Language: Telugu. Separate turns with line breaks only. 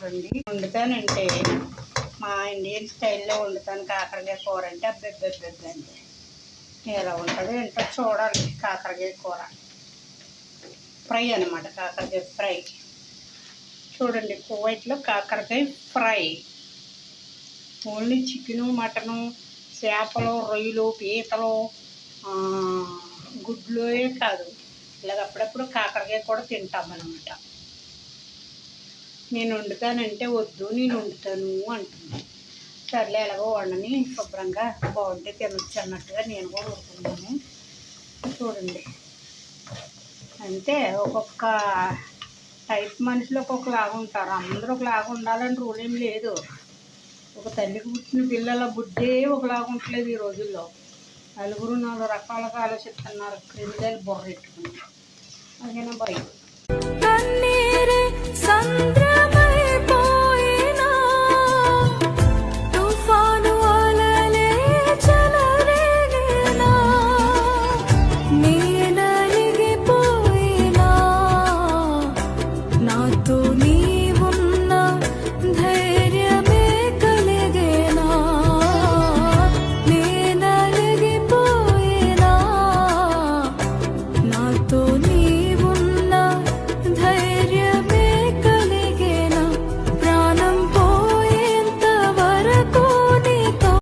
చూడండి వండుతానంటే మా ఇండియన్ స్టైల్లో వండుతాను కాకరకాయ కూర అంటే అబ్బెబ్బెబ్బెబ్బండి ఎలా ఉంటుంది ఏంటో చూడాలి. కాకరకాయ కూర ఫ్రై అనమాట, కాకరకాయ ఫ్రై చూడండి. కువైట్లో కాకరకాయ ఫ్రై ఓన్లీ చికెను, మటను, చేపలు, రొయ్యలు, పీతలు, గుడ్లే కాదు, ఇలాగ అప్పుడప్పుడు కాకరకాయ కూడా తింటామన్నమాట. నేను వండుతానంటే వద్దు నేను వండుతాను అంటుంది. సర్లే ఎలాగో వండని శుభ్రంగా బాగుంటే తినొచ్చు అన్నట్టుగా నేను కూడా వండుతున్నాను. చూడండి అంటే ఒక్కొక్క టైప్ మనుషులు ఒక్కొక్కలాగా ఉంటారు. అందరూ ఒకలాగా ఉండాలని రూల్ ఏం లేదు. ఒక తల్లికి పుట్టిన పిల్లల బుద్ధే ఒకలాగా ఉండలేదు ఈ రోజుల్లో. నలుగురు 4 రకాలుగా ఆలోచిస్తున్నారు క్రిమినల్ బుర్రెట్టుకుని. అదేనా భయం.